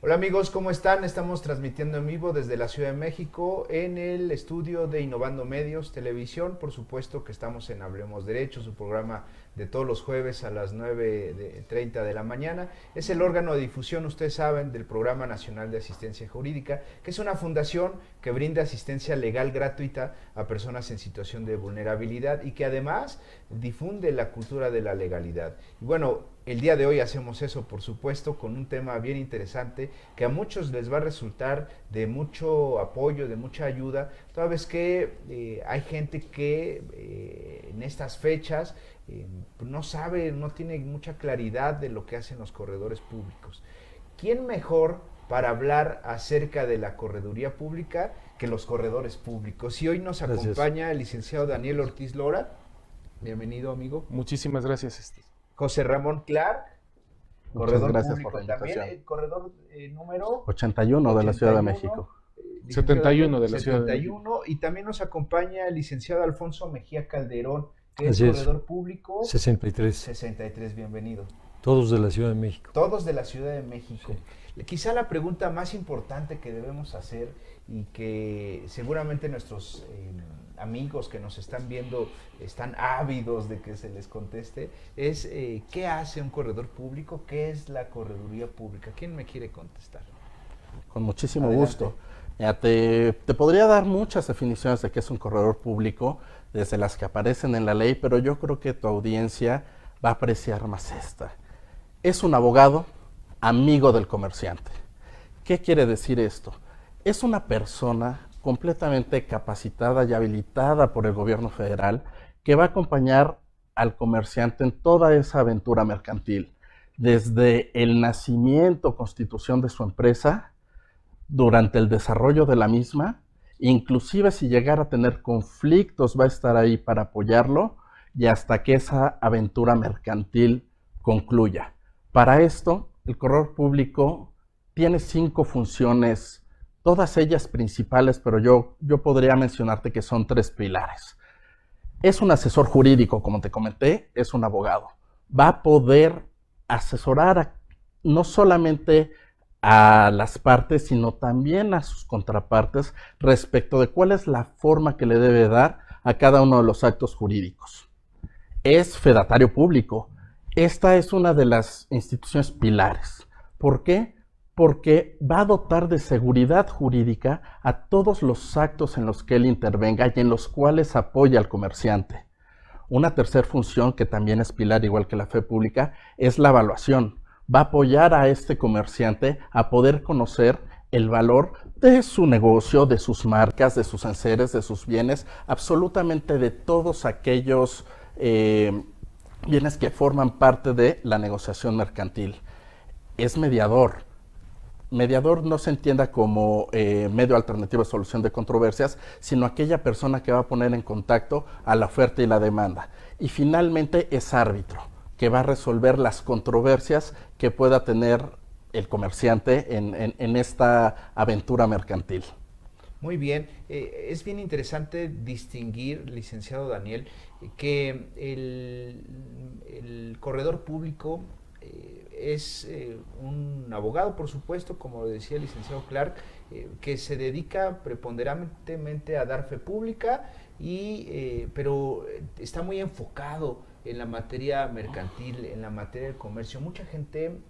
Hola amigos, ¿cómo están? Estamos transmitiendo en vivo desde la Ciudad de México en el estudio de Innovando Medios Televisión. Por supuesto que estamos en Hablemos Derecho, su programa de todos los jueves a las 9:30 de la mañana. Es el órgano de difusión, ustedes saben, del Programa Nacional de Asistencia Jurídica, que es una fundación que brinda asistencia legal gratuita a personas en situación de vulnerabilidad y que además difunde la cultura de la legalidad. Y bueno, el día de hoy hacemos eso, por supuesto, con un tema bien interesante que a muchos les va a resultar de mucho apoyo, de mucha ayuda, toda vez que hay gente que en estas fechas no sabe, no tiene mucha claridad de lo que hacen los corredores públicos. ¿Quién mejor para hablar acerca de la correduría pública que los corredores públicos? Y hoy nos Gracias. acompaña el licenciado Daniel Ortiz Lora. Bienvenido, amigo. Muchísimas gracias. José Ramón Clark, Muchas corredor gracias por la público también, invitación. el corredor número 81 de la Ciudad de 81, México. licenciado Daniel, 71 de la Ciudad de México. 71, y también nos acompaña el licenciado Alfonso Mejía Calderón, que es Así es, corredor público 63. 63, bienvenido. Todos de la Ciudad de México. Todos de la Ciudad de México. Sí. Quizá la pregunta más importante que debemos hacer y que seguramente nuestros amigos que nos están viendo están ávidos de que se les conteste es ¿qué hace un corredor público? ¿Qué es la correduría pública? ¿Quién me quiere contestar? Con muchísimo Adelante. gusto. Ya te podría dar muchas definiciones de qué es un corredor público, desde las que aparecen en la ley, pero yo creo que tu audiencia va a apreciar más esta. Es un abogado amigo del comerciante. ¿Qué quiere decir esto? Es una persona completamente capacitada y habilitada por el gobierno federal que va a acompañar al comerciante en toda esa aventura mercantil, desde el nacimiento, constitución de su empresa, durante el desarrollo de la misma, inclusive si llegara a tener conflictos, va a estar ahí para apoyarlo y hasta que esa aventura mercantil concluya. Para esto, el corredor público tiene 5 funciones, todas ellas principales, pero yo podría mencionarte que son 3 pilares. Es un asesor jurídico, como te comenté, es un abogado. Va a poder asesorar no solamente a las partes, sino también a sus contrapartes respecto de cuál es la forma que le debe dar a cada uno de los actos jurídicos. Es fedatario público. Esta es una de las instituciones pilares. ¿Por qué? Porque va a dotar de seguridad jurídica a todos los actos en los que él intervenga y en los cuales apoya al comerciante. Una tercera función, que también es pilar igual que la fe pública, es la evaluación. Va a apoyar a este comerciante a poder conocer el valor de su negocio, de sus marcas, de sus enseres, de sus bienes, absolutamente de todos aquellos bienes que forman parte de la negociación mercantil. Es mediador. Mediador no se entienda como medio alternativo de solución de controversias, sino aquella persona que va a poner en contacto a la oferta y la demanda. Y finalmente es árbitro, que va a resolver las controversias que pueda tener el comerciante en esta aventura mercantil. Muy bien, es bien interesante distinguir, licenciado Daniel, que el corredor público es un abogado, por supuesto, como decía el licenciado Clark, que se dedica preponderantemente a dar fe pública, pero está muy enfocado en la materia mercantil, en la materia del comercio. Mucha gente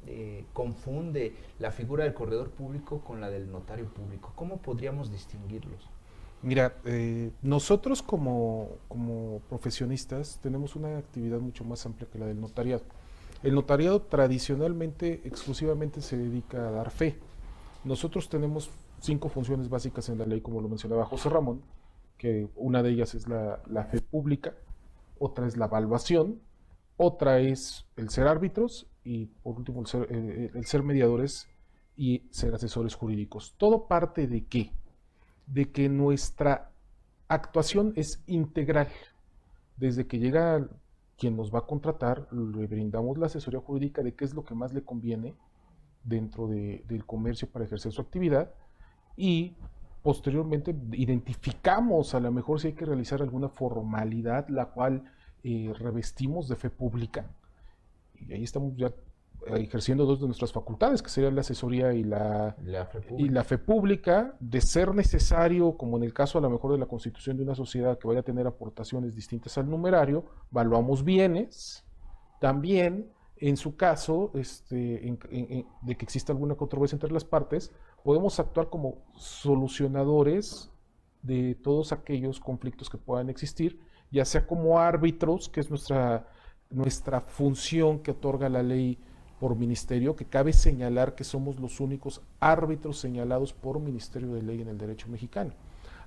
confunde la figura del corredor público con la del notario público. ¿Cómo podríamos distinguirlos? Mira, nosotros como profesionistas tenemos una actividad mucho más amplia que la del notariado. El notariado tradicionalmente, exclusivamente se dedica a dar fe. Nosotros tenemos 5 funciones básicas en la ley, como lo mencionaba José Ramón, que una de ellas es la fe pública, otra es la evaluación, otra es el ser árbitros y por último el ser mediadores y ser asesores jurídicos. Todo parte de qué? De que nuestra actuación es integral. Desde que llega quien nos va a contratar, le brindamos la asesoría jurídica de qué es lo que más le conviene dentro del comercio para ejercer su actividad y posteriormente identificamos a lo mejor si hay que realizar alguna formalidad la cual revestimos de fe pública y ahí estamos ya ejerciendo dos de nuestras facultades, que serían la asesoría y La fe pública. y la fe pública. De ser necesario, como en el caso a lo mejor de la constitución de una sociedad que vaya a tener aportaciones distintas al numerario, valuamos bienes. También, en su caso, de que exista alguna controversia entre las partes, podemos actuar como solucionadores de todos aquellos conflictos que puedan existir, ya sea como árbitros, que es nuestra función que otorga la ley por ministerio, que cabe señalar que somos los únicos árbitros señalados por Ministerio de Ley en el derecho mexicano.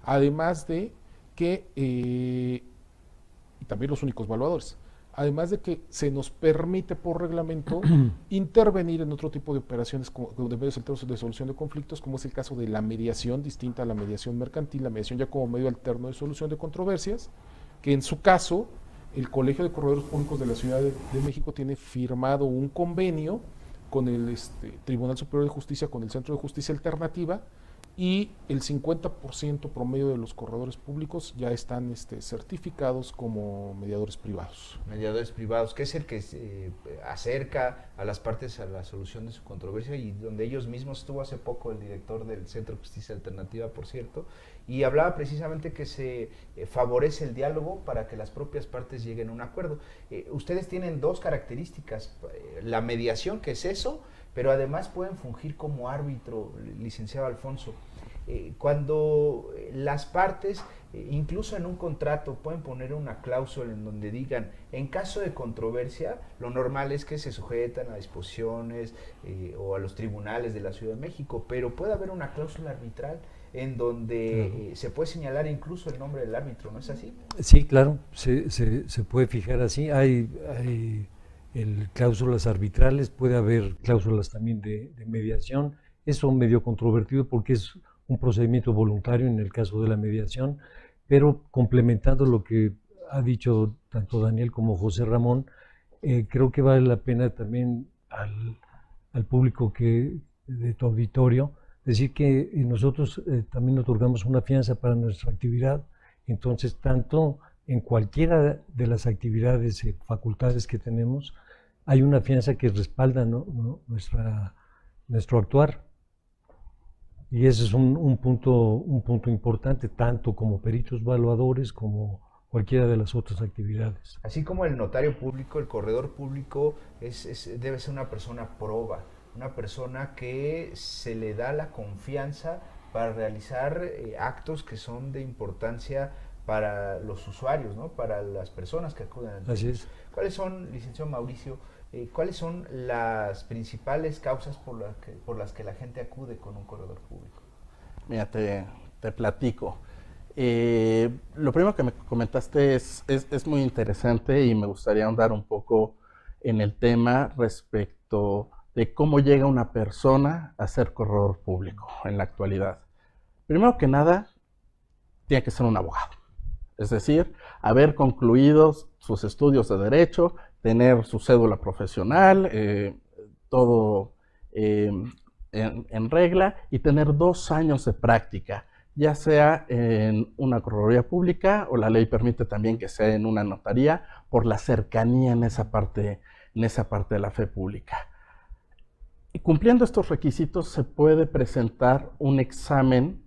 Además de que, y también los únicos evaluadores, además de que se nos permite por reglamento intervenir en otro tipo de operaciones de medios alternos de solución de conflictos, como es el caso de la mediación, distinta a la mediación mercantil, la mediación ya como medio alterno de solución de controversias, que en su caso el Colegio de Corredores Públicos de la Ciudad de México tiene firmado un convenio con el Tribunal Superior de Justicia, con el Centro de Justicia Alternativa, y el 50% promedio de los corredores públicos ya están certificados como mediadores privados. Mediadores privados, que es el que acerca a las partes a la solución de su controversia, y donde ellos mismos estuvo hace poco el director del Centro de Justicia Alternativa, por cierto, y hablaba precisamente que se favorece el diálogo para que las propias partes lleguen a un acuerdo. Ustedes tienen dos características, la mediación, que es eso, pero además pueden fungir como árbitro, licenciado Alfonso. Cuando las partes, incluso en un contrato, pueden poner una cláusula en donde digan, en caso de controversia, lo normal es que se sujetan a disposiciones o a los tribunales de la Ciudad de México, pero puede haber una cláusula arbitral en donde se puede señalar incluso el nombre del árbitro, ¿no es así? Sí, claro, se puede fijar así. Hay cláusulas arbitrales, puede haber cláusulas también de mediación. Eso medio controvertido porque es un procedimiento voluntario en el caso de la mediación, pero complementando lo que ha dicho tanto Daniel como José Ramón, creo que vale la pena también al público de tu auditorio decir que nosotros también otorgamos una fianza para nuestra actividad. Entonces, tanto en cualquiera de las actividades y facultades que tenemos, hay una fianza que respalda, ¿no? nuestro actuar. Y ese es un punto importante, tanto como peritos evaluadores como cualquiera de las otras actividades. Así como el notario público, el corredor público debe ser una persona proba, una persona que se le da la confianza para realizar actos que son de importancia para los usuarios, ¿no? Para las personas que acuden. Así es. ¿Cuáles son, licenciado Mauricio, cuáles son las principales causas por las que la gente acude con un corredor público? Mira, te platico. Lo primero que me comentaste es muy interesante y me gustaría ahondar un poco en el tema respecto de cómo llega una persona a ser corredor público en la actualidad. Primero que nada, tiene que ser un abogado. Es decir, haber concluido sus estudios de derecho, tener su cédula profesional, todo en regla, y tener 2 años de práctica, ya sea en una correduría pública, o la ley permite también que sea en una notaría, por la cercanía en esa parte de la fe pública. Y cumpliendo estos requisitos se puede presentar un examen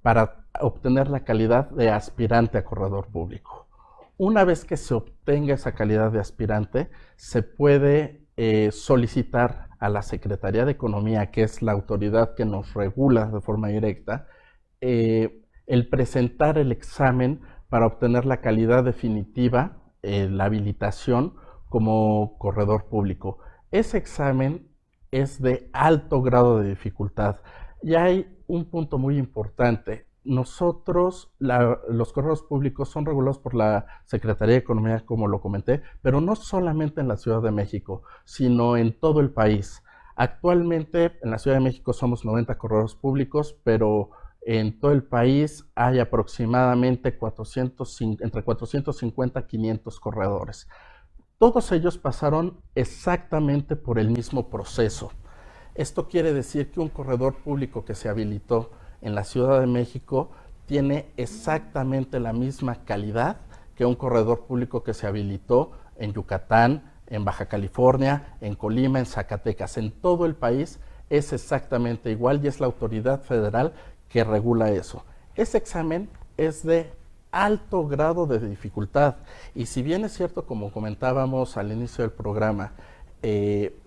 para obtener la calidad de aspirante a corredor público. Una vez que se obtenga esa calidad de aspirante, se puede solicitar a la Secretaría de Economía, que es la autoridad que nos regula de forma directa, el presentar el examen para obtener la calidad definitiva, la habilitación como corredor público. Ese examen es de alto grado de dificultad. Y hay un punto muy importante. Nosotros, los corredores públicos, son regulados por la Secretaría de Economía, como lo comenté, pero no solamente en la Ciudad de México, sino en todo el país. Actualmente en la Ciudad de México somos 90 corredores públicos, pero en todo el país hay aproximadamente entre 450 y 500 corredores. Todos ellos pasaron exactamente por el mismo proceso. Esto quiere decir que un corredor público que se habilitó en la Ciudad de México tiene exactamente la misma calidad que un corredor público que se habilitó en Yucatán, en Baja California, en Colima, en Zacatecas, en todo el país es exactamente igual y es la autoridad federal que regula eso. Ese examen es de alto grado de dificultad y si bien es cierto, como comentábamos al inicio del programa,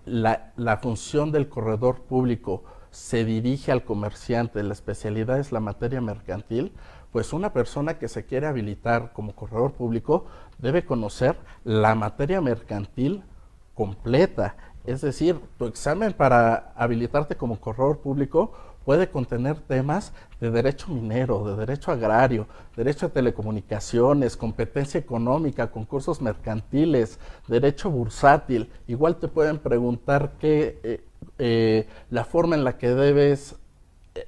la función del corredor público se dirige al comerciante, la especialidad es la materia mercantil, pues una persona que se quiere habilitar como corredor público debe conocer la materia mercantil completa. Es decir, tu examen para habilitarte como corredor público puede contener temas de derecho minero, de derecho agrario, derecho a telecomunicaciones, competencia económica, concursos mercantiles, derecho bursátil. Igual te pueden preguntar la forma en la que debes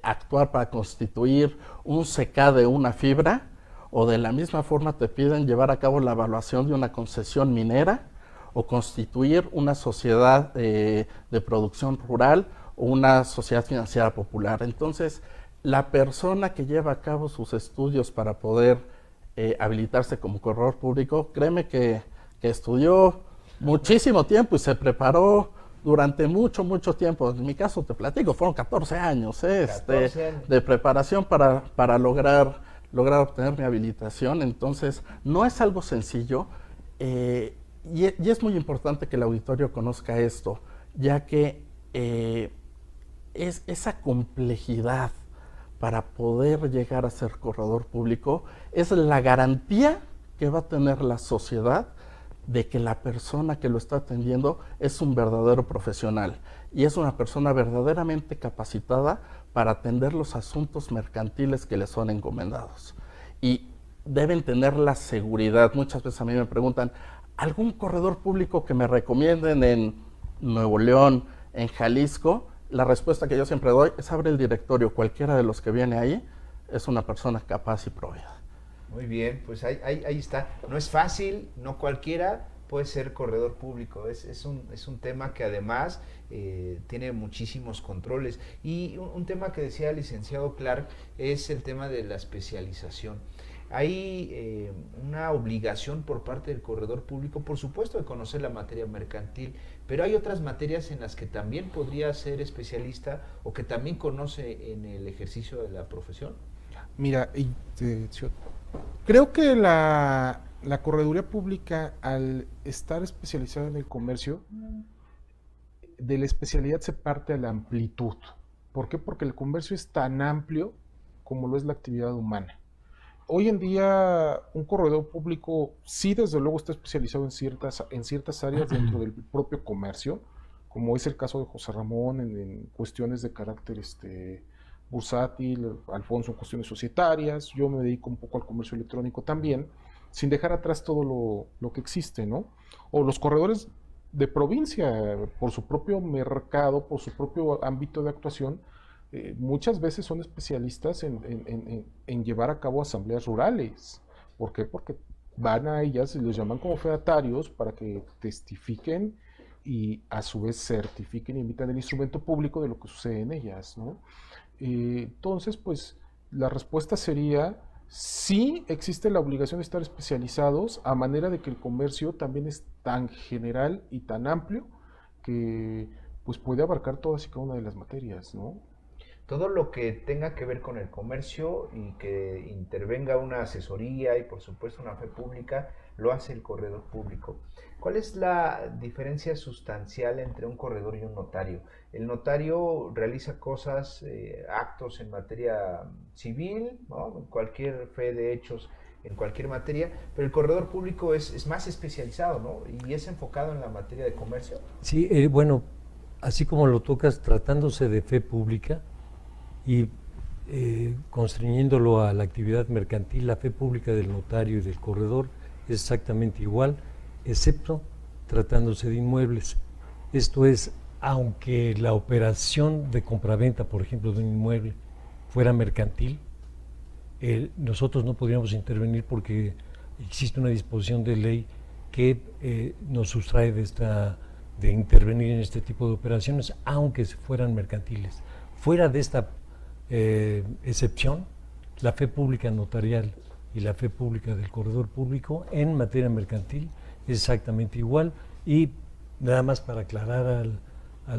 actuar para constituir un CK de una fibra, o de la misma forma te piden llevar a cabo la evaluación de una concesión minera, o constituir una sociedad de producción rural o una sociedad financiera popular. Entonces, la persona que lleva a cabo sus estudios para poder habilitarse como corredor público, créeme que estudió muchísimo tiempo y se preparó durante mucho tiempo. En mi caso, te platico, fueron 14 años, 14 años. De preparación para lograr obtener mi habilitación. Entonces, no es algo sencillo. Y es muy importante que el auditorio conozca esto, ya que es esa complejidad para poder llegar a ser corredor público es la garantía que va a tener la sociedad de que la persona que lo está atendiendo es un verdadero profesional y es una persona verdaderamente capacitada para atender los asuntos mercantiles que le son encomendados. Y deben tener la seguridad. Muchas veces a mí me preguntan, ¿algún corredor público que me recomienden en Nuevo León, en Jalisco? La respuesta que yo siempre doy es abre el directorio. Cualquiera de los que viene ahí es una persona capaz y provida. Muy bien, pues ahí está. No es fácil, no cualquiera puede ser corredor público. Es un tema que además tiene muchísimos controles. Y un tema que decía el licenciado Clark es el tema de la especialización. Hay una obligación por parte del corredor público, por supuesto, de conocer la materia mercantil, pero hay otras materias en las que también podría ser especialista o que también conoce en el ejercicio de la profesión. Mira, creo que la correduría pública, al estar especializada en el comercio, de la especialidad se parte a la amplitud. ¿Por qué? Porque el comercio es tan amplio como lo es la actividad humana. Hoy en día un corredor público sí desde luego está especializado en ciertas áreas dentro del propio comercio, como es el caso de José Ramón en cuestiones de carácter bursátil, Alfonso en cuestiones societarias, yo me dedico un poco al comercio electrónico también, sin dejar atrás todo lo que existe, ¿no? O los corredores de provincia, por su propio mercado, por su propio ámbito de actuación, muchas veces son especialistas en llevar a cabo asambleas rurales. ¿Por qué? Porque van a ellas y los llaman como fedatarios para que testifiquen y a su vez certifiquen y emitan el instrumento público de lo que sucede en ellas, ¿no? Entonces, pues la respuesta sería sí existe la obligación de estar especializados, a manera de que el comercio también es tan general y tan amplio que pues puede abarcar todas y cada una de las materias, ¿no? Todo lo que tenga que ver con el comercio y que intervenga una asesoría y por supuesto una fe pública, lo hace el corredor público. ¿Cuál es la diferencia sustancial entre un corredor y un notario? El notario realiza cosas, actos en materia civil, ¿no? Cualquier fe de hechos en cualquier materia, pero el corredor público es más especializado, ¿no? Y es enfocado en la materia de comercio. Sí, bueno, así como lo tocas, tratándose de fe pública, y constriñéndolo a la actividad mercantil, la fe pública del notario y del corredor es exactamente igual, excepto tratándose de inmuebles. Esto es, aunque la operación de compraventa, por ejemplo, de un inmueble fuera mercantil, nosotros no podríamos intervenir porque existe una disposición de ley que nos sustrae de intervenir en este tipo de operaciones, aunque fueran mercantiles. Fuera de esta excepción, la fe pública notarial y la fe pública del corredor público en materia mercantil es exactamente igual y Nada más para aclarar a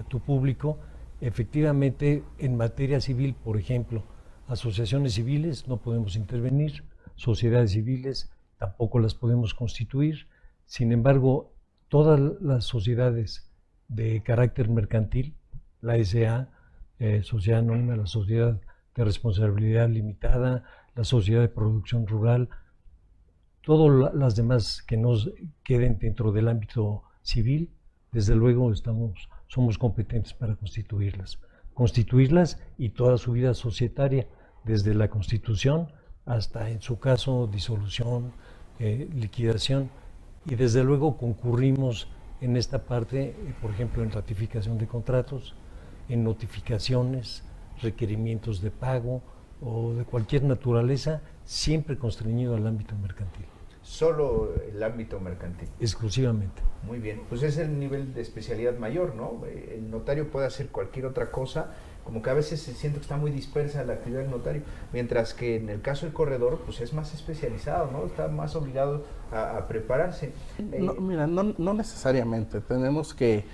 tu público, efectivamente en materia civil, por ejemplo, asociaciones civiles no podemos intervenir, sociedades civiles tampoco las podemos constituir. Sin embargo, todas las sociedades de carácter mercantil, la SA, Sociedad Anónima, la Sociedad de Responsabilidad Limitada, la Sociedad de Producción Rural, todas las demás que nos queden dentro del ámbito civil, desde luego somos competentes para constituirlas y toda su vida societaria, desde la constitución hasta, en su caso, disolución, liquidación, y desde luego concurrimos en esta parte, por ejemplo, en ratificación de contratos, en notificaciones, requerimientos de pago o de cualquier naturaleza, siempre constreñido al ámbito mercantil. Solo el ámbito mercantil. Exclusivamente. Muy bien, pues es el nivel de especialidad mayor, ¿no? El notario puede hacer cualquier otra cosa, como que a veces se siente que está muy dispersa la actividad del notario, mientras que en el caso del corredor, pues es más especializado, ¿no? Está más obligado a prepararse. Mira, no necesariamente, tenemos que...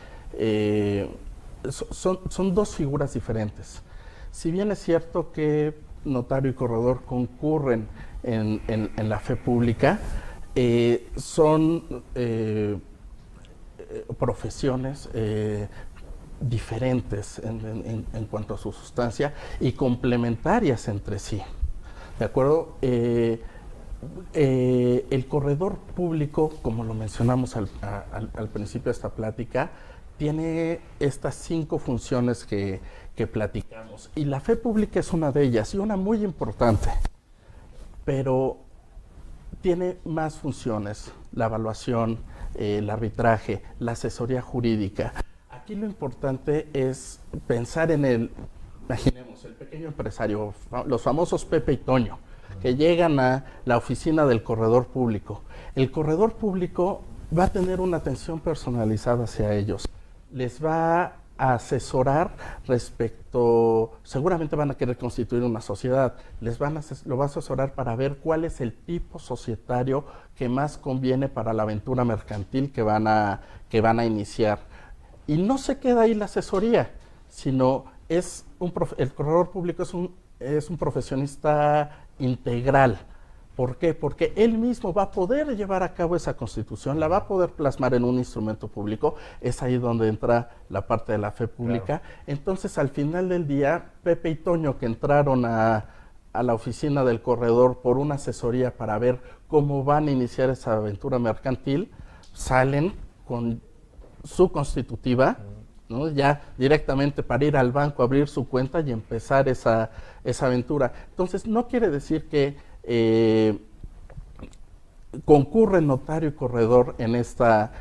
son dos figuras diferentes. Si bien es cierto que notario y corredor concurren en la fe pública, son profesiones diferentes en cuanto a su sustancia y complementarias entre sí. ¿De acuerdo? El corredor público, como lo mencionamos al principio de esta plática, tiene estas 5 funciones que platicamos, y la fe pública es una de ellas, y una muy importante, pero tiene más funciones: la evaluación, el arbitraje, la asesoría jurídica. Aquí lo importante es pensar imaginemos, el pequeño empresario, los famosos Pepe y Toño, que llegan a la oficina del corredor público. El corredor público va a tener una atención personalizada hacia ellos, les va a asesorar respecto, seguramente van a querer constituir una sociedad, lo va a asesorar para ver cuál es el tipo societario que más conviene para la aventura mercantil que van a iniciar. Y no se queda ahí la asesoría, sino el corredor público es un profesionista integral. ¿Por qué? Porque él mismo va a poder llevar a cabo esa constitución, la va a poder plasmar en un instrumento público. Es ahí donde entra la parte de la fe pública. Claro. Entonces, al final del día, Pepe y Toño, que entraron a la oficina del corredor por una asesoría para ver cómo van a iniciar esa aventura mercantil, salen con su constitutiva, ¿no? Ya directamente para ir al banco, abrir su cuenta y empezar esa aventura. Entonces, no quiere decir que concurre notario y corredor en esta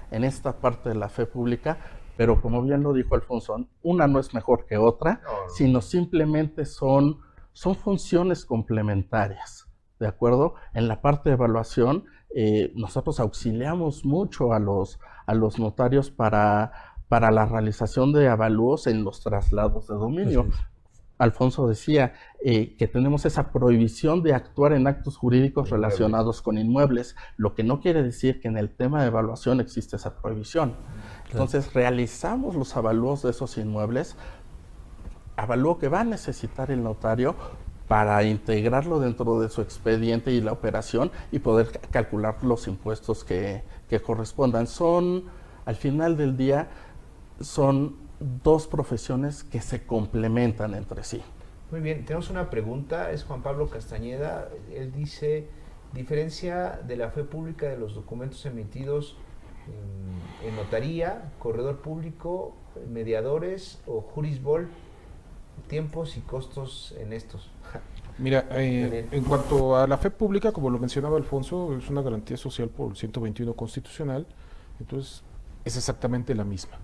parte de la fe pública, pero como bien lo dijo Alfonso, una no es mejor que otra, sino simplemente son funciones complementarias, ¿de acuerdo? En la parte de evaluación, nosotros auxiliamos mucho a los notarios para la realización de avalúos en los traslados de dominio. Alfonso decía que tenemos esa prohibición de actuar en actos jurídicos relacionados con inmuebles, lo que no quiere decir que en el tema de evaluación existe esa prohibición. Entonces, realizamos los avalúos de esos inmuebles, avalúo que va a necesitar el notario para integrarlo dentro de su expediente y la operación y poder calcular los impuestos que correspondan. Al final del día, son 2 profesiones que se complementan entre sí. Muy bien, tenemos una pregunta, es Juan Pablo Castañeda. Él dice: diferencia de la fe pública de los documentos emitidos en notaría, corredor público, mediadores o jurisbol, tiempos y costos en estos. Mira, en cuanto a la fe pública, como lo mencionaba Alfonso, es una garantía social por el 121 constitucional, entonces es exactamente la misma.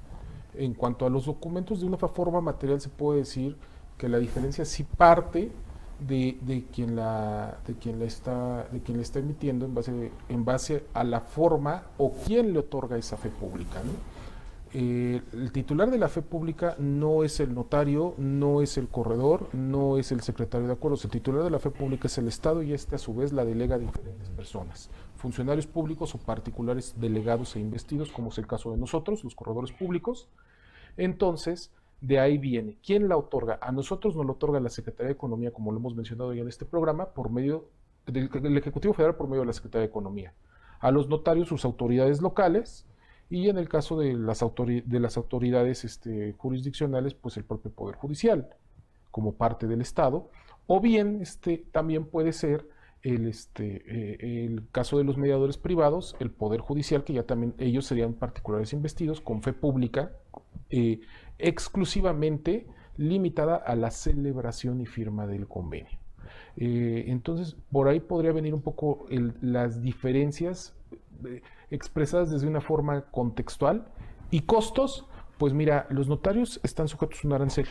En cuanto a los documentos, de una forma material se puede decir que la diferencia sí parte de quien la está emitiendo en base a la forma o quién le otorga esa fe pública, ¿no? el titular de la fe pública no es el notario, no es el corredor, no es el secretario de acuerdos. El titular de la fe pública es el Estado y este a su vez la delega a diferentes personas, funcionarios públicos o particulares delegados e investidos, como es el caso de nosotros, los corredores públicos. Entonces, de ahí viene. ¿Quién la otorga? A nosotros nos lo otorga la Secretaría de Economía, como lo hemos mencionado ya en este programa, por medio del Ejecutivo Federal, por medio de la Secretaría de Economía. A los notarios, sus autoridades locales, y en el caso de las autoridades jurisdiccionales, pues el propio Poder Judicial, como parte del Estado, o bien también puede ser el caso de los mediadores privados, el Poder Judicial, que ya también ellos serían particulares investidos con fe pública, exclusivamente limitada a la celebración y firma del convenio. Entonces, por ahí podría venir un poco las diferencias expresadas desde una forma contextual. Y costos, pues mira, los notarios están sujetos a un arancel.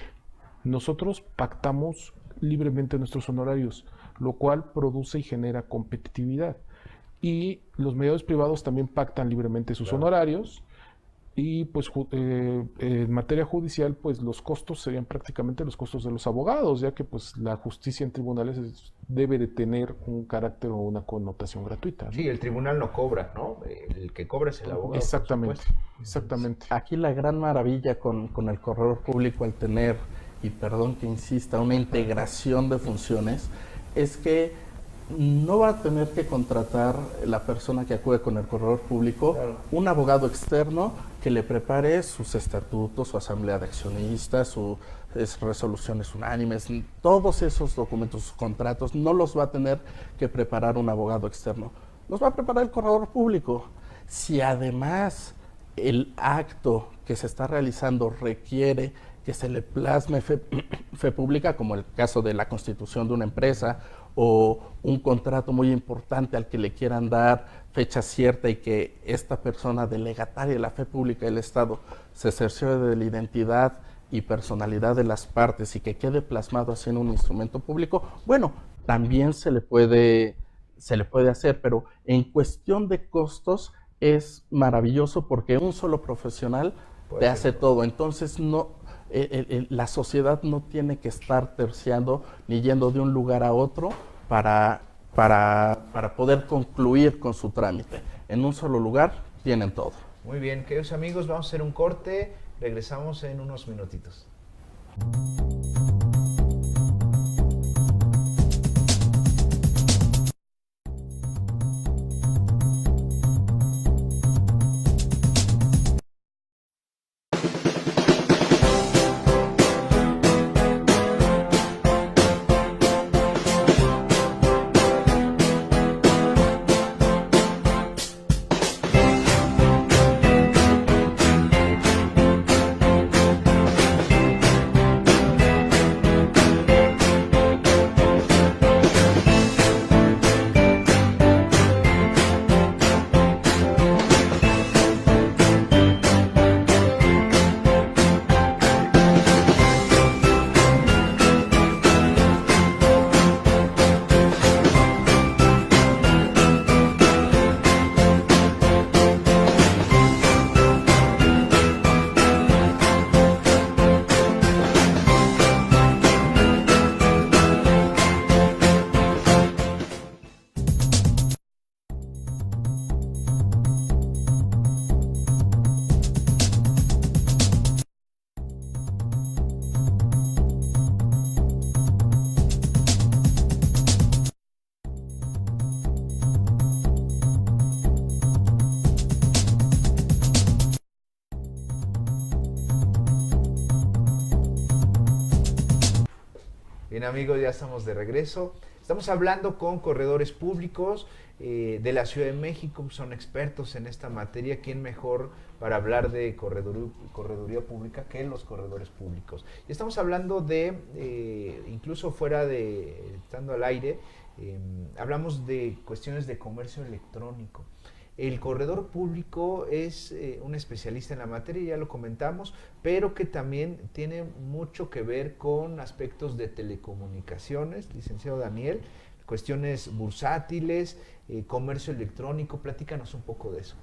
Nosotros pactamos libremente nuestros honorarios, lo cual produce y genera competitividad. Y los mediadores privados también pactan libremente sus honorarios. Y pues en materia judicial, pues los costos serían prácticamente los costos de los abogados, ya que pues la justicia en tribunales debe de tener un carácter o una connotación gratuita, ¿no? Sí, el tribunal no cobra, ¿no? El que cobra es el abogado. Exactamente, exactamente. Aquí la gran maravilla con el corredor público al tener, y perdón que insista, una integración de funciones, es que no va a tener que contratar la persona que acude con el corredor público, un abogado externo que le prepare sus estatutos, su asamblea de accionistas, sus resoluciones unánimes, todos esos documentos, sus contratos, no los va a tener que preparar un abogado externo, los va a preparar el corredor público. Si además el acto que se está realizando requiere que se le plasme fe pública, como el caso de la constitución de una empresa o un contrato muy importante al que le quieran dar fecha cierta y que esta persona delegataria de la fe pública del Estado se cerciore de la identidad y personalidad de las partes y que quede plasmado así en un instrumento público, bueno, también se le puede hacer, pero en cuestión de costos es maravilloso porque un solo profesional te hace todo. Entonces la sociedad no tiene que estar terciando ni yendo de un lugar a otro para poder concluir con su trámite. En un solo lugar tienen todo. Muy bien, queridos amigos, vamos a hacer un corte. Regresamos en unos minutitos. Bien amigos, ya estamos de regreso. Estamos hablando con corredores públicos de la Ciudad de México, son expertos en esta materia. ¿Quién mejor para hablar de correduría pública que los corredores públicos? Y estamos hablando de, incluso fuera de, estando al aire, hablamos de cuestiones de comercio electrónico. El corredor público es un especialista en la materia, ya lo comentamos, pero que también tiene mucho que ver con aspectos de telecomunicaciones, licenciado Daniel, cuestiones bursátiles, comercio electrónico. Platícanos un poco de eso.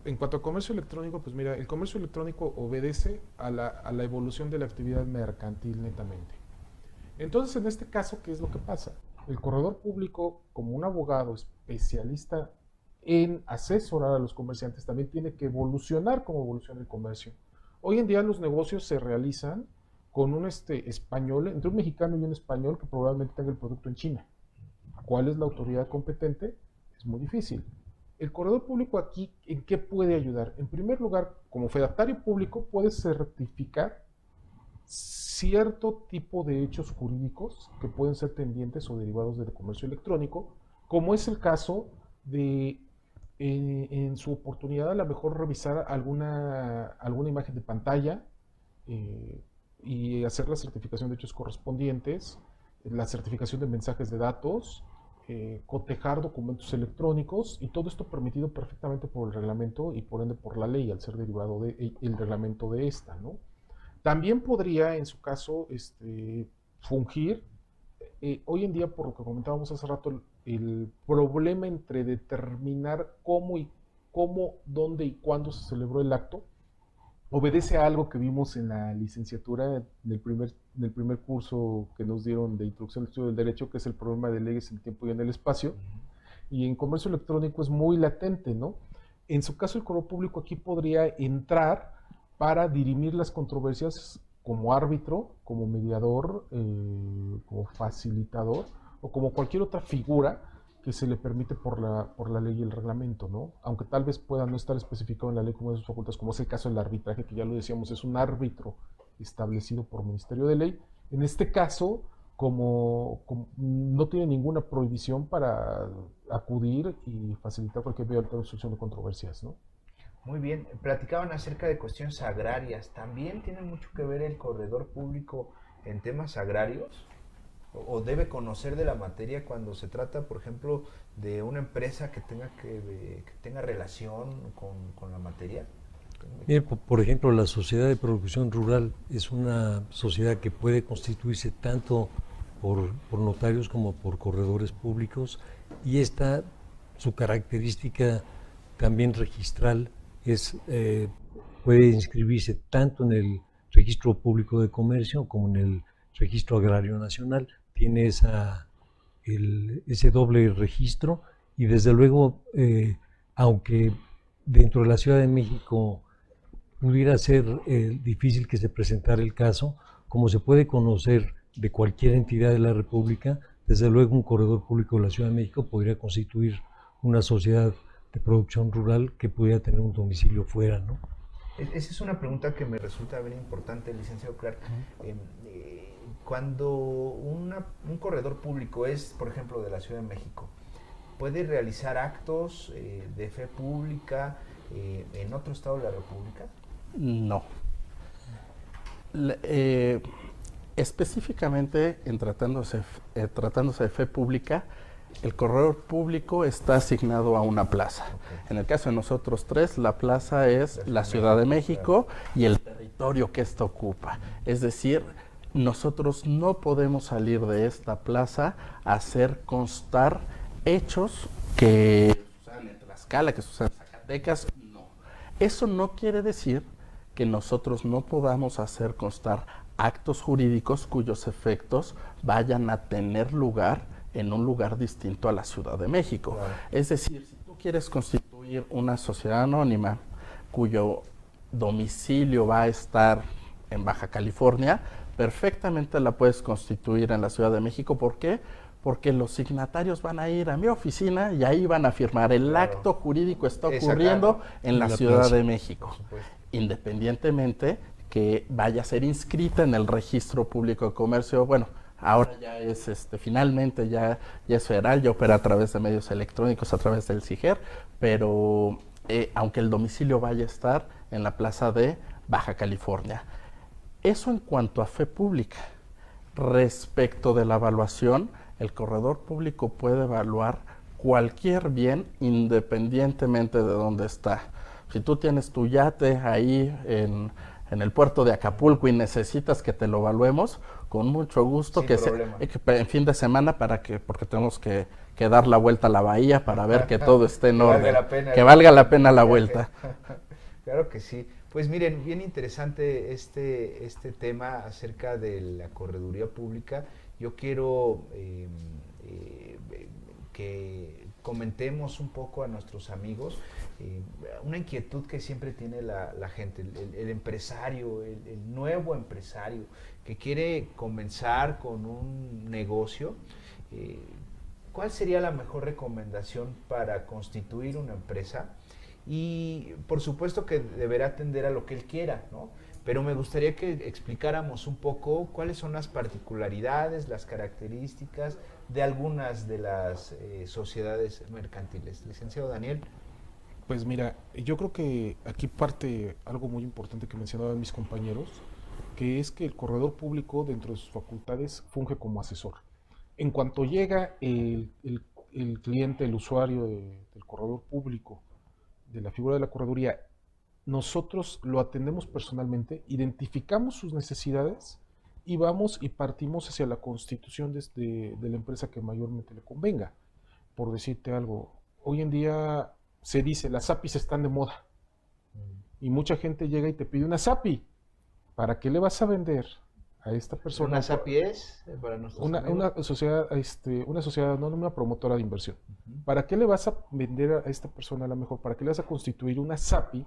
En cuanto a comercio electrónico, pues mira, el comercio electrónico obedece a la evolución de la actividad mercantil netamente. Entonces, en este caso, ¿qué es lo que pasa? El corredor público, como un abogado especialista en asesorar a los comerciantes, también tiene que evolucionar como evoluciona el comercio. Hoy en día los negocios se realizan con un español, entre un mexicano y un español que probablemente tenga el producto en China. ¿Cuál es la autoridad competente? Es muy difícil. El corredor público aquí, ¿en qué puede ayudar? En primer lugar, como fedatario público, puede certificar cierto tipo de hechos jurídicos que pueden ser tendientes o derivados del comercio electrónico, como es el caso de, en su oportunidad, a lo mejor revisar alguna imagen de pantalla y hacer la certificación de hechos correspondientes, la certificación de mensajes de datos, cotejar documentos electrónicos, y todo esto permitido perfectamente por el reglamento y por ende por la ley, al ser derivado del reglamento de esta, ¿no? También podría, en su caso, fungir, hoy en día, por lo que comentábamos hace rato, el problema entre determinar cómo, dónde y cuándo se celebró el acto, obedece a algo que vimos en la licenciatura del primer curso que nos dieron de Introducción al Estudio del Derecho, que es el problema de leyes en el tiempo y en el espacio, y en comercio electrónico es muy latente, ¿no? En su caso, el corredor público aquí podría entrar para dirimir las controversias como árbitro, como mediador, como facilitador, o como cualquier otra figura que se le permite por la ley y el reglamento, ¿no? Aunque tal vez pueda no estar especificado en la ley como de sus facultades, como es el caso del arbitraje, que ya lo decíamos, es un árbitro establecido por Ministerio de Ley. En este caso, como no tiene ninguna prohibición para acudir y facilitar cualquier vía de resolución de controversias, ¿no? Muy bien, platicaban acerca de cuestiones agrarias. ¿También tiene mucho que ver el corredor público en temas agrarios? ¿O debe conocer de la materia cuando se trata, por ejemplo, de una empresa que tenga relación con la materia? Bien, por ejemplo, la sociedad de producción rural es una sociedad que puede constituirse tanto por notarios como por corredores públicos, y su característica también registral puede inscribirse tanto en el Registro Público de Comercio como en el Registro Agrario Nacional. Tiene ese doble registro, y desde luego, aunque dentro de la Ciudad de México pudiera ser difícil que se presentara el caso, como se puede conocer de cualquier entidad de la República, desde luego un corredor público de la Ciudad de México podría constituir una sociedad de producción rural que pudiera tener un domicilio fuera, ¿no? Esa es una pregunta que me resulta bien importante, licenciado Clark. Cuando un corredor público es, por ejemplo, de la Ciudad de México, ¿puede realizar actos de fe pública en otro estado de la República? No. Específicamente, tratándose de fe pública, el corredor público está asignado a una plaza. Okay. En el caso de nosotros tres, la plaza es la Ciudad de México, claro, y el territorio que ésta ocupa. Es decir, nosotros no podemos salir de esta plaza a hacer constar hechos que sucedan en Tlaxcala, que sucedan en Zacatecas. No. Eso no quiere decir que nosotros no podamos hacer constar actos jurídicos cuyos efectos vayan a tener lugar en un lugar distinto a la Ciudad de México. Claro. Es decir, si tú quieres constituir una sociedad anónima cuyo domicilio va a estar en Baja California, perfectamente la puedes constituir en la Ciudad de México. ¿Por qué? Porque los signatarios van a ir a mi oficina y ahí van a firmar. El claro, acto jurídico está ocurriendo en la Ciudad de México, independientemente que vaya a ser inscrita en el Registro Público de Comercio. Bueno, ahora ya es, finalmente ya es federal, ya opera a través de medios electrónicos, a través del CIGER, pero aunque el domicilio vaya a estar en la plaza de Baja California. Eso en cuanto a fe pública. Respecto de la evaluación, el corredor público puede evaluar cualquier bien independientemente de dónde está. Si tú tienes tu yate ahí en en el puerto de Acapulco y necesitas que te lo evaluemos, con mucho gusto, Sin que problema. en fin de semana porque tenemos que dar la vuelta a la bahía para ver que todo esté en Que orden, valga la pena que el- valga la pena la vuelta. Claro que sí. Pues miren, bien interesante este tema acerca de la correduría pública. Yo quiero que comentemos un poco a nuestros amigos una inquietud que siempre tiene la gente, el empresario, el nuevo empresario que quiere comenzar con un negocio. eh, ¿Cuál sería la mejor recomendación para constituir una empresa? Y por supuesto que deberá atender a lo que él quiera, ¿no? Pero me gustaría que explicáramos un poco cuáles son las particularidades, las características de algunas de las sociedades mercantiles. Licenciado Daniel. Pues mira, yo creo que aquí parte algo muy importante que mencionaban mis compañeros, que es que el corredor público dentro de sus facultades funge como asesor. En cuanto llega el cliente, el usuario del corredor público, de la figura de la correduría, nosotros lo atendemos personalmente, identificamos sus necesidades y vamos y partimos hacia la constitución de la empresa que mayormente le convenga. Por decirte algo, hoy en día se dice, las APIs están de moda y mucha gente llega y te pide una SAPI. ¿Para qué le vas a vender a esta persona? ¿Una SAPI es para nuestros amigos? Una sociedad anónima promotora de inversión. ¿Para qué le vas a vender a esta persona a la mejor? ¿Para qué le vas a constituir una SAPI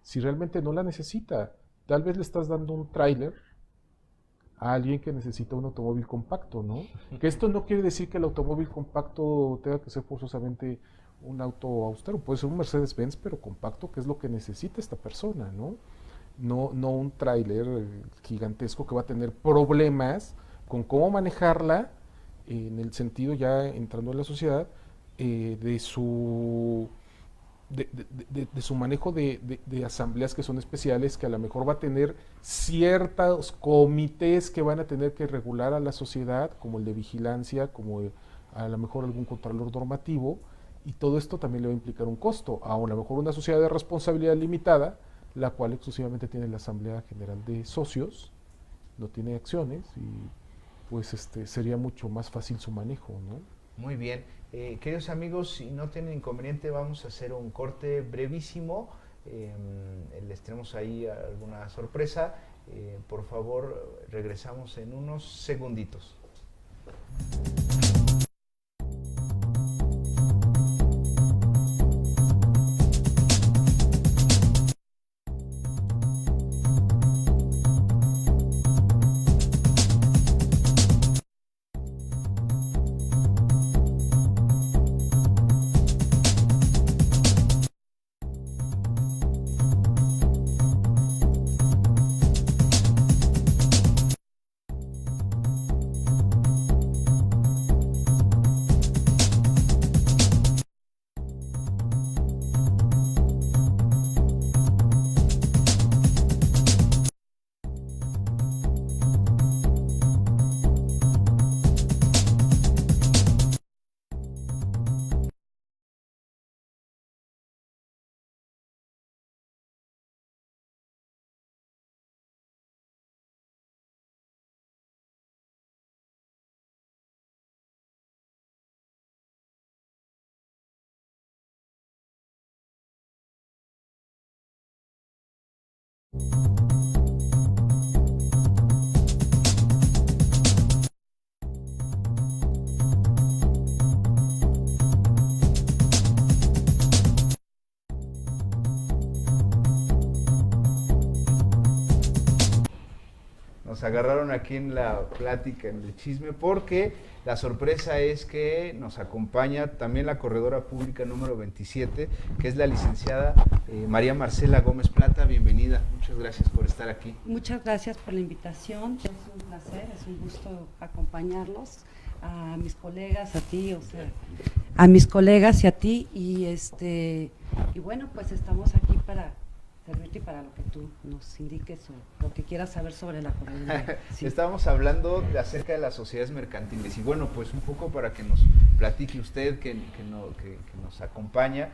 si realmente no la necesita? Tal vez le estás dando un tráiler a alguien que necesita un automóvil compacto, ¿no? Que esto no quiere decir que el automóvil compacto tenga que ser forzosamente un auto austero, puede ser un Mercedes-Benz, pero compacto, que es lo que necesita esta persona, ¿no? No un tráiler gigantesco que va a tener problemas con cómo manejarla en el sentido ya entrando en la sociedad de su manejo de asambleas que son especiales, que a lo mejor va a tener ciertos comités que van a tener que regular a la sociedad, como el de vigilancia, como a lo mejor algún contralor normativo, y todo esto también le va a implicar un costo. A lo mejor una sociedad de responsabilidad limitada, la cual exclusivamente tiene la Asamblea General de Socios, no tiene acciones, y pues sería mucho más fácil su manejo, ¿no? Muy bien. Queridos amigos, si no tienen inconveniente, vamos a hacer un corte brevísimo. Les tenemos ahí alguna sorpresa. Por favor, regresamos en unos segunditos. Nos agarraron aquí en la plática, en el chisme, porque la sorpresa es que nos acompaña también la corredora pública número 27, que es la licenciada María Marcela Gómez Plata. Bienvenida, muchas gracias por estar aquí. Muchas gracias por la invitación, es un placer, es un gusto acompañarlos, a mis colegas, a ti, a mis colegas y a ti, y bueno, pues estamos aquí para servirte para lo que tú nos indiques o lo que quieras saber sobre la correduría. Sí. Estábamos hablando acerca de las sociedades mercantiles y bueno, pues un poco para que nos platique usted, que nos acompaña,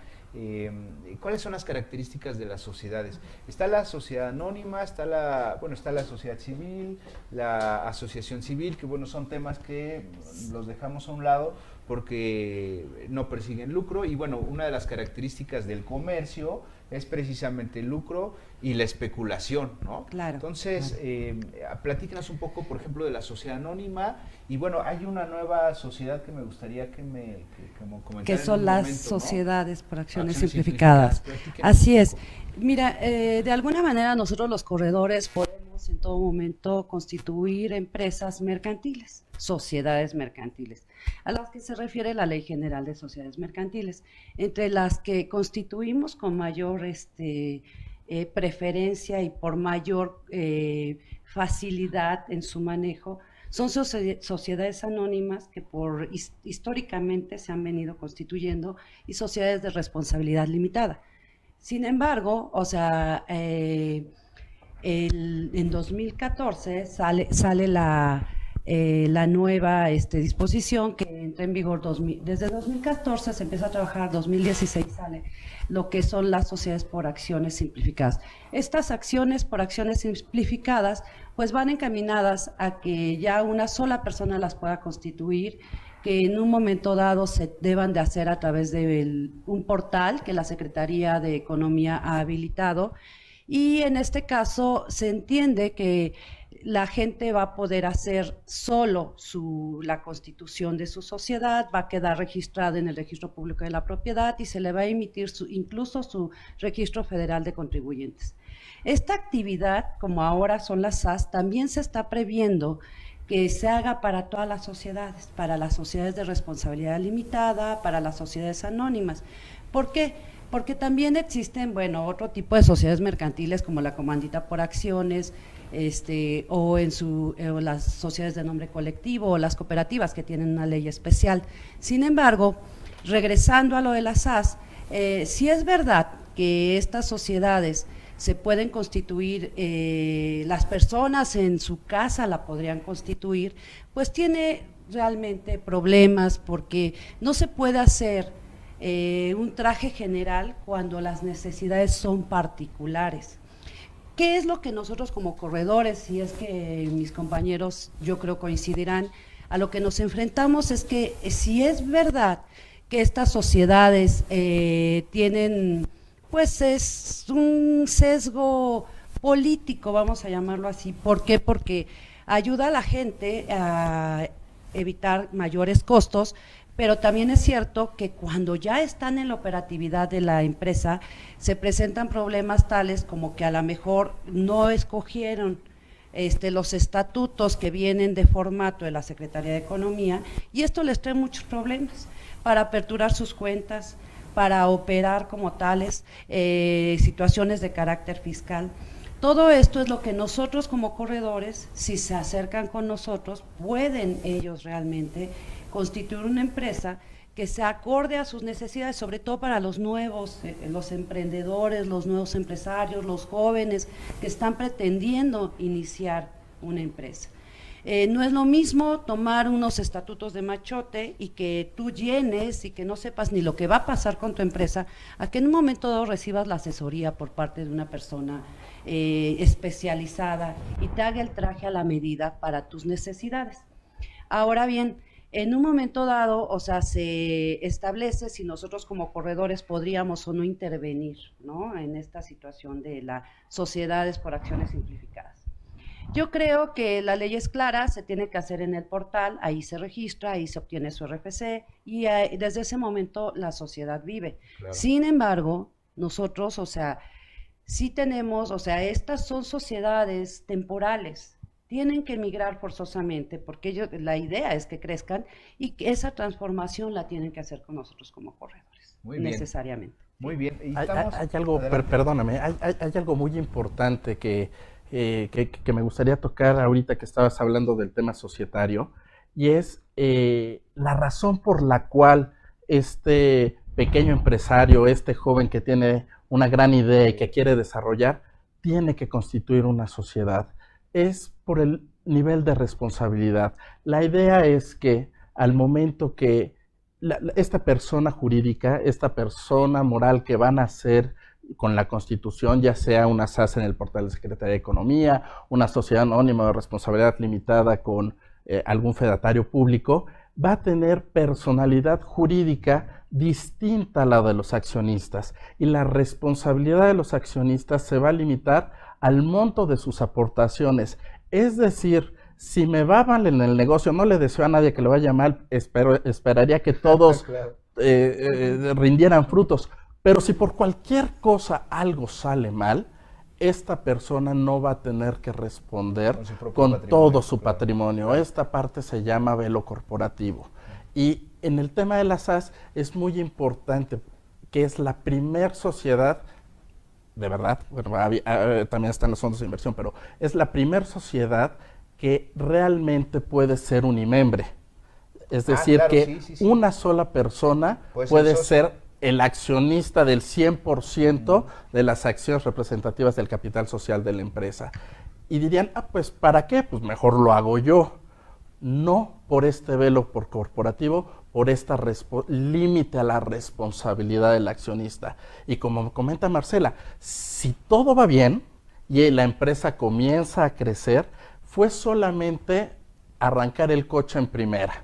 ¿Cuáles son las características de las sociedades? Está la sociedad anónima, está la sociedad civil, la asociación civil, que bueno, son temas que los dejamos a un lado porque no persiguen lucro, y bueno, una de las características del comercio es precisamente el lucro y la especulación, ¿no? Claro. Entonces, platícanos un poco, por ejemplo, de la sociedad anónima, y bueno, hay una nueva sociedad que me gustaría que comentara. Que son las sociedades por acciones simplificadas. Platícanos Así un es. poco. Mira, de alguna manera nosotros los corredores podemos en todo momento constituir empresas mercantiles, sociedades mercantiles, a las que se refiere la Ley General de Sociedades Mercantiles, entre las que constituimos con mayor preferencia y por mayor facilidad en su manejo. Son sociedades anónimas que históricamente se han venido constituyendo, y sociedades de responsabilidad limitada. Sin embargo, o sea, en 2014 sale la nueva disposición que entra en vigor desde 2014, se empieza a trabajar, 2016 sale lo que son las sociedades por acciones simplificadas. Estas acciones por acciones simplificadas pues van encaminadas a que ya una sola persona las pueda constituir, que en un momento dado se deban de hacer a través de un portal que la Secretaría de Economía ha habilitado, y en este caso se entiende que la gente va a poder hacer solo la constitución de su sociedad, va a quedar registrada en el Registro Público de la Propiedad y se le va a emitir incluso su Registro Federal de Contribuyentes. Esta actividad, como ahora son las SAS, también se está previendo que se haga para todas las sociedades, para las sociedades de responsabilidad limitada, para las sociedades anónimas. ¿Por qué? Porque también existen, bueno, otro tipo de sociedades mercantiles como la comandita por acciones, o las sociedades de nombre colectivo o las cooperativas que tienen una ley especial. Sin embargo, regresando a lo de las SAS, sí es verdad que estas sociedades se pueden constituir, las personas en su casa la podrían constituir, pues tiene realmente problemas porque no se puede hacer un traje general cuando las necesidades son particulares. ¿Qué es lo que nosotros como corredores, si es que mis compañeros yo creo coincidirán, a lo que nos enfrentamos es que si es verdad que estas sociedades tienen, pues es un sesgo político, vamos a llamarlo así? ¿Por qué? Porque ayuda a la gente a evitar mayores costos, pero también es cierto que cuando ya están en la operatividad de la empresa, se presentan problemas tales como que a lo mejor no escogieron los estatutos que vienen de formato de la Secretaría de Economía, y esto les trae muchos problemas para aperturar sus cuentas, para operar como tales, situaciones de carácter fiscal. Todo esto es lo que nosotros como corredores, si se acercan con nosotros, pueden ellos realmente constituir una empresa que se acorde a sus necesidades, sobre todo para los nuevos, los emprendedores, los nuevos empresarios, los jóvenes que están pretendiendo iniciar una empresa. No es lo mismo tomar unos estatutos de machote y que tú llenes y que no sepas ni lo que va a pasar con tu empresa, a que en un momento dado recibas la asesoría por parte de una persona especializada y te haga el traje a la medida para tus necesidades. Ahora bien, en un momento dado, o sea, se establece si nosotros como corredores podríamos o no intervenir, ¿no?, en esta situación de las sociedades por acciones simplificadas. Yo creo que la ley es clara, se tiene que hacer en el portal, ahí se registra, ahí se obtiene su RFC y desde ese momento la sociedad vive. Claro. Sin embargo, nosotros, o sea, sí tenemos, o sea, estas son sociedades temporales, tienen que migrar forzosamente porque la idea es que crezcan y que esa transformación la tienen que hacer con nosotros como corredores, muy bien, necesariamente. Muy bien. Y hay algo, perdóname, hay algo muy importante que me gustaría tocar ahorita que estabas hablando del tema societario, y es la razón por la cual este pequeño empresario, este joven que tiene una gran idea y que quiere desarrollar, tiene que constituir una sociedad. Es por el nivel de responsabilidad. La idea es que al momento que esta persona jurídica, esta persona moral que van a hacer con la Constitución, ya sea una SAS en el portal de Secretaría de Economía, una sociedad anónima de responsabilidad limitada con algún fedatario público, va a tener personalidad jurídica distinta a la de los accionistas, y la responsabilidad de los accionistas se va a limitar al monto de sus aportaciones. Es decir, si me va mal en el negocio, no le deseo a nadie que le vaya mal, esperaría que todos Claro. rindieran frutos, pero si por cualquier cosa algo sale mal, esta persona no va a tener que responder Con su propio con patrimonio, todo su claro. patrimonio. Claro. Esta parte se llama velo corporativo. Y en el tema de las SAS es muy importante que es la primer sociedad, de verdad, bueno, también están los fondos de inversión, pero es la primer sociedad que realmente puede ser unimembre. Es decir, claro, que sí, sí, sí. una sola persona Puede ser puede socio. ser el accionista del 100% de las acciones representativas del capital social de la empresa. Y dirían, pues ¿para qué? Pues mejor lo hago yo. No por este velo por corporativo, por este límite a la responsabilidad del accionista. Y como comenta Marcela, si todo va bien y la empresa comienza a crecer, fue solamente arrancar el coche en primera.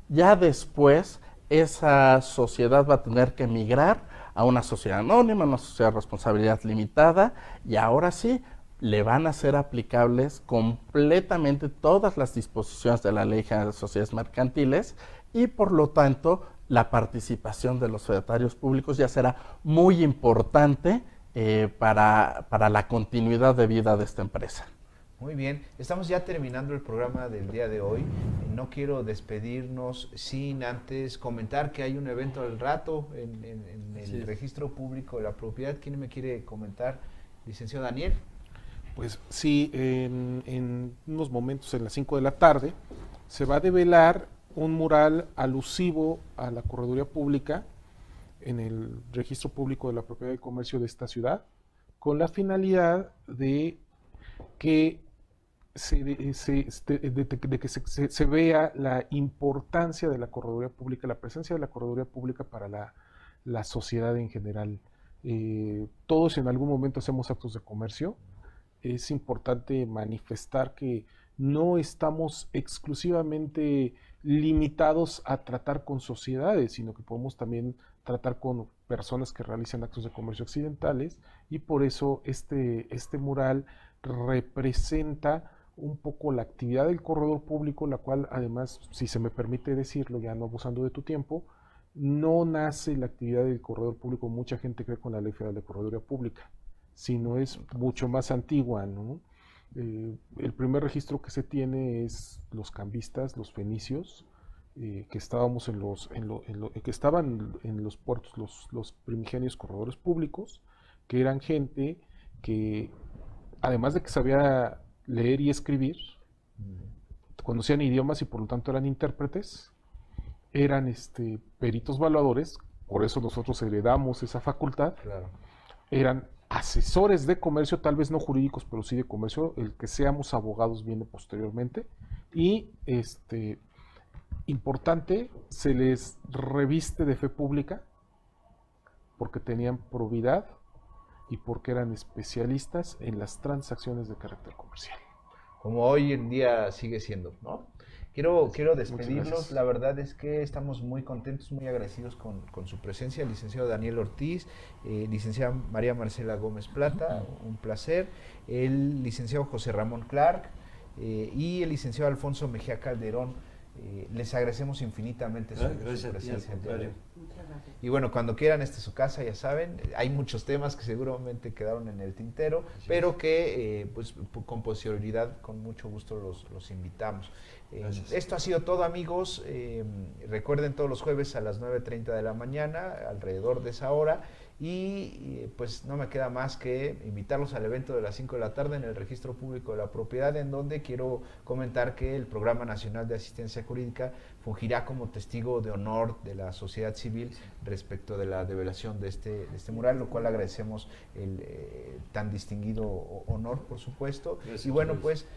Ya después, esa sociedad va a tener que migrar a una sociedad anónima, una sociedad de responsabilidad limitada, y ahora sí, le van a ser aplicables completamente todas las disposiciones de la Ley General de Sociedades Mercantiles, y por lo tanto, la participación de los fedatarios públicos ya será muy importante para la continuidad de vida de esta empresa. Muy bien, estamos ya terminando el programa del día de hoy. No quiero despedirnos sin antes comentar que hay un evento al rato en el registro público de la propiedad. ¿Quién me quiere comentar? Licenciado Daniel. Pues sí, en unos momentos, en las 5 de la tarde, se va a develar un mural alusivo a la correduría pública en el registro público de la propiedad y comercio de esta ciudad, con la finalidad de que se vea la importancia de la correduría pública, la presencia de la correduría pública para la sociedad en general. Todos en algún momento hacemos actos de comercio. Es importante manifestar que no estamos exclusivamente limitados a tratar con sociedades, sino que podemos también tratar con personas que realizan actos de comercio accidentales, y por eso este mural representa un poco la actividad del corredor público, la cual además, si se me permite decirlo, ya no abusando de tu tiempo, no nace la actividad del corredor público, mucha gente cree, con la Ley Federal de Correduría Pública, sino es mucho más antigua, ¿no? El primer registro que se tiene es los cambistas, los fenicios, que estábamos que estaban en los puertos, los primigenios corredores públicos, que eran gente que, además de que sabía leer y escribir, conocían idiomas y por lo tanto eran intérpretes, eran peritos evaluadores, por eso nosotros heredamos esa facultad. Claro. Eran asesores de comercio, tal vez no jurídicos, pero sí de comercio. El que seamos abogados viene posteriormente. Y importante, se les reviste de fe pública porque tenían probidad y porque eran especialistas en las transacciones de carácter comercial. Como hoy en día sigue siendo, ¿no? Quiero despedirlos. gracias. La verdad es que estamos muy contentos, muy agradecidos con su presencia. Licenciado Daniel Ortiz, licenciada María Marcela Gómez Plata, un placer. El licenciado José Ramón Clark y el licenciado Alfonso Mejía Calderón. Les agradecemos infinitamente su presencia. Y bueno, cuando quieran, esta es su casa, ya saben. Hay muchos temas que seguramente quedaron en el tintero, pero que pues con posterioridad, con mucho gusto los invitamos. Esto ha sido todo, amigos. Recuerden, todos los jueves a las 9:30 de la mañana, alrededor de esa hora. Y pues no me queda más que invitarlos al evento de las 5 de la tarde en el Registro Público de la Propiedad, en donde quiero comentar que el Programa Nacional de Asistencia Jurídica fungirá como testigo de honor de la sociedad civil respecto de la develación de este mural, lo cual agradecemos el tan distinguido honor, por supuesto. Gracias. Y bueno, pues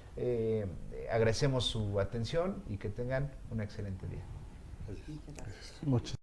agradecemos su atención y que tengan un excelente día. Muchas gracias. Muchas